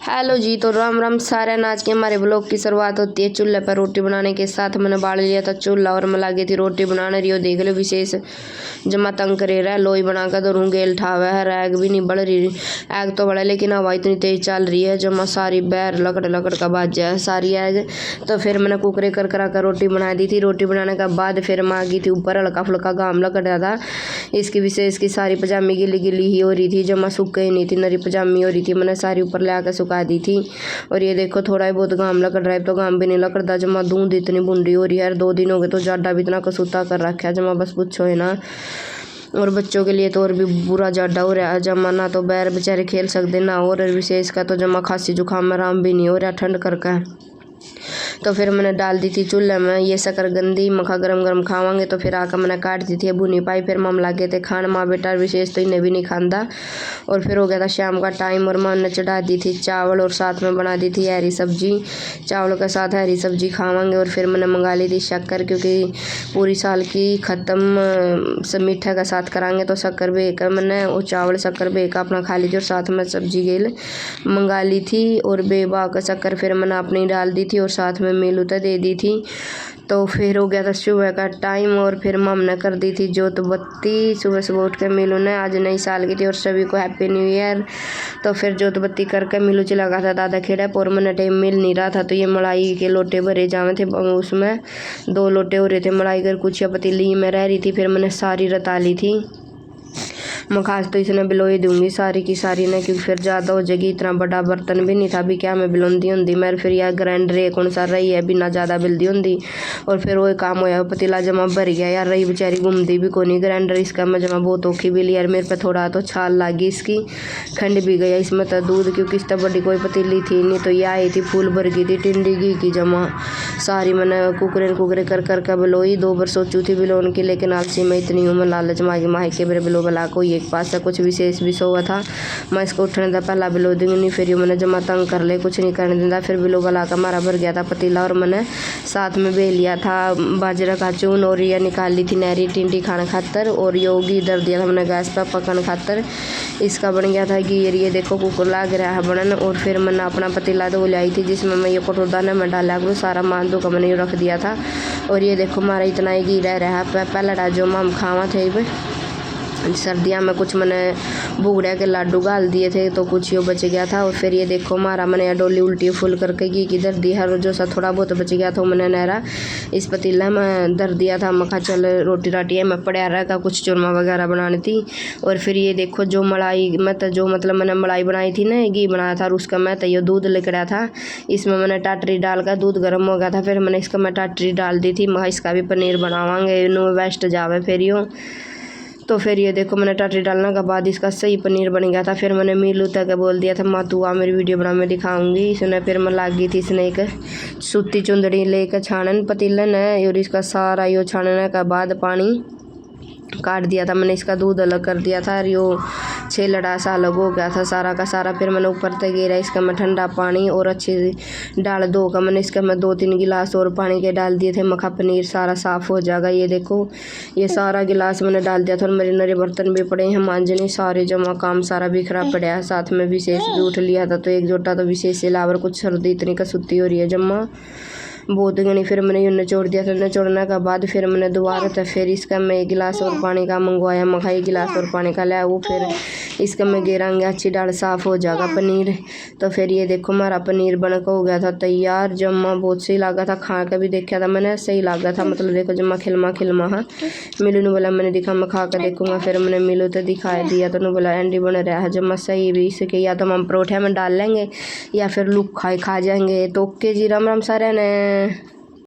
Hello जी, तो राम राम सारे। आज के हमारे ब्लॉग की शुरुआत होती है चूल्हे पर रोटी बनाने के साथ। मैंने बाल लिया था चूल्हा और मैं लगी थी रोटी बनाने रही हो। देख लो विशेष जमा तंग करे रहा लोई बना कर दो गेल ठावा है। रैग भी नहीं बढ़ रही, एग तो बड़ा लेकिन हवा इतनी तेज चल रही है जमा सारी बैर लकड़ लकड़ का बाजा है सारी एग। तो फिर मैंने कुकरे कर करा कर रोटी बना दी थी। रोटी बनाने के बाद फिर मैं आ गई थी ऊपर। हल्का फुल्का घाम लग रहा था। इसकी विशेष की सारी पजामी गिली गिली ही हो रही थी, जमा सूख ही नहीं थी, नरी पजामी हो रही थी। मैंने सारी ऊपर ले आकर सुखा दी थी। और ये देखो थोड़ा ही बहुत घाम लग रहा है, तो घाम भी नहीं लग रहा जमा दूध इतनी बूंदी हो रही है। 2 दिन हो गए तो जाडा भी इतना कसूता कर रखा है जमा बस पूछो है ना। और बच्चों के लिए तो और भी बुरा जाडा हो रहा है जमा, ना तो बैर बेचारे खेल सकते ना। और विशेष का तो जमा खांसी जुकाम में आराम भी नहीं हो रहा ठंड करके। तो फिर मैंने डाल दी थी चूल्हे में ये शक्कर गंदी मखा गरम गरम खावांगे। तो फिर आकर मैंने काट दी थी भुनी पाई। फिर मम लागे थे खान माँ बेटा विशेष तो इन्हें भी नहीं खांदा। और फिर हो गया था शाम का टाइम और माँ ने चढ़ा दी थी चावल और साथ में बना दी थी हरी सब्जी। चावल के साथ हरी सब्जी खावांगे। और फिर मैंने मंगा ली थी शक्कर, क्योंकि पूरी साल की ख़त्म सब मीठा के साथ करांगे। तो शक्कर बेकर मैंने वो चावल शक्कर बेकर अपना खा ली थी और साथ में सब्जी गेल मंगा ली थी। और बेबा का शक्कर फिर मैंने अपनी डाल दी थी और साथ में मीलू तो दे दी थी। तो फिर हो गया था सुबह का टाइम और फिर मम ने कर दी थी जोत बत्ती। सुबह सुबह उठ के मीलू ने, आज नई साल की थी और सभी को हैप्पी न्यू ईयर। तो फिर जोत बत्ती करके मीलू चला गया था दादा खेड़ा पर। मैंने टाइम मिल नहीं रहा था तो ये मलाई के लोटे भरे जावे थे, उसमें 2 लोटे हो रहे थे मलाई कर कुछ पतीली में रह रही थी। फिर मैंने सारी रता ली थी। मैं खास तो इसने बिलोई दूंगी सारी की सारी ने, क्योंकि फिर ज़्यादा हो जाएगी। इतना बड़ा बर्तन भी नहीं था भी क्या मैं बिलोंदी होंगी मैं। फिर यार ग्राइंडर एक कौन सा रही है बिना ज़्यादा बिलदी होंगी। और फिर वो काम होया पतीला जमा भर गया यार, रही बेचारी घूमती भी को नहीं ग्राइंडर। इसका मैं जमा बहुत औखी भी ली यार, मेरे पे थोड़ा तो छाल लागी इसकी, खंड भी गया इसमें तो दूध, क्योंकि इस तरह बड़ी कोई पतीली थी नहीं। तो ये आई थी फूल भर गई थी टिंडी घी की जमा सारी। मैंने कुकरे कर कर के बिलोई 2 बार सोचू थी बिलोन की, लेकिन आलसी में इतनी हूँ मैं लालच मांगी माही के मेरे बिलो बला को एक पास से कुछ विशेष भी सोवा था। मैं इसको उठने था पहला बिलो दूंगी नहीं, फिर मैंने जमा तंग कर ले कुछ नहीं करने देता। फिर बिलो बला का मारा भर गया था पतीला और मैंने साथ में बे लिया था बाजरा का चून। और यह निकाल ली थी नहरी टिंडी खाने खातर। और योगी इधर दिया था मैंने गैस पर पकने खातर। इसका बन गया था घी। ये देखो कुकर लग रहा है बनन। और फिर मैंने अपना पतीला धो लाई थी जिसमें मैं ये कटोरदाना में डाला करूँ सारा मान दो का मैंने रख दिया था। और ये देखो हमारा इतना ही घी रह रहा है। पहला जो हम खावा थे सर्दियाँ में कुछ मैंने बुगड़िया के लाडू गाल दिए थे तो कुछ यो बच गया था। और फिर ये देखो हमारा मैंने डोली उल्टी फुल करके घी की दर दी है। जो सा थोड़ा बहुत बच गया था मैंने नहरा इस पतीला में दर दिया था। मैं कहा चल रोटी राटी है मैं पड़ा रहा का कुछ चूरमा वगैरह बनानी थी। और फिर ये देखो जो मलाई मैं तो जो मतलब मैंने मलाई बनाई थी ना घी बनाया था और उसका मैं तो ये दूध लेकर आया था। इसमें मैंने टाटरी डाल कर दूध गर्म हो गया था। फिर मैंने इसका मैं टाटरी डाल दी थी। मैं इसका भी पनीर बनावांगे नो वेस्ट जावे फिर यूँ। तो फिर ये देखो मैंने टाटरी डालने के बाद इसका सही पनीर बन गया था। फिर मैंने मीलू तक बोल दिया था माँ तू आ मेरी वीडियो बना मैं दिखाऊंगी। इसने फिर मैं लाग गई थी इसने एक सूती चुंदड़ी लेकर छानन पतीलन है। और इसका सारा यो छानने के बाद पानी काट दिया था मैंने, इसका दूध अलग कर दिया था। और यो छेलड़ा सा अलग हो गया था सारा का सारा। फिर मैंने ऊपर तक गिरा इसका मैं ठंडा पानी और अच्छी डाल दो का मैंने इसका मैं 2-3 गिलास और पानी के डाल दिए थे। मखा पनीर सारा साफ़ हो जाएगा। ये देखो ये सारा गिलास मैंने डाल दिया था। और मेरे नरे बर्तन भी पड़े हैं मांजने सारे जमा काम सारा बिखरा पड़ा है। साथ में विशेष भी उठ लिया था तो एक जोटा तो विशेष से लावर कुछ सर्दी इतनी कसूती हो रही है जमा बहुत गनी। फिर मैंने यूँ निचोड़ दिया था। निचोड़ने के बाद फिर मैंने दोबारा तो फिर इसका मैं 1 गिलास और पानी का मंगवाया। मखा 1 गिलास और पानी का लाया वो फिर इसका मैं गिरांगे अच्छी दाल साफ़ हो जाएगा पनीर। तो फिर ये देखो हमारा पनीर बन के हो गया था तैयार जम्मा। बहुत सही लगा था खा के भी देखा था मैंने सही लगा था मतलब देखो जम्मा खिलमा हाँ। मिलू ने बोला मैंने दिखा मैं खा कर देखूँगा। फिर मैंने मिलू तो दिखा दिया तो उन्होंने बोला एंडी बन रहा है जम्मा सही भी। इसके या तो हम परोठे में डाल लेंगे या फिर लुक खा जाएंगे। तो ओके जी राम राम सारे ने।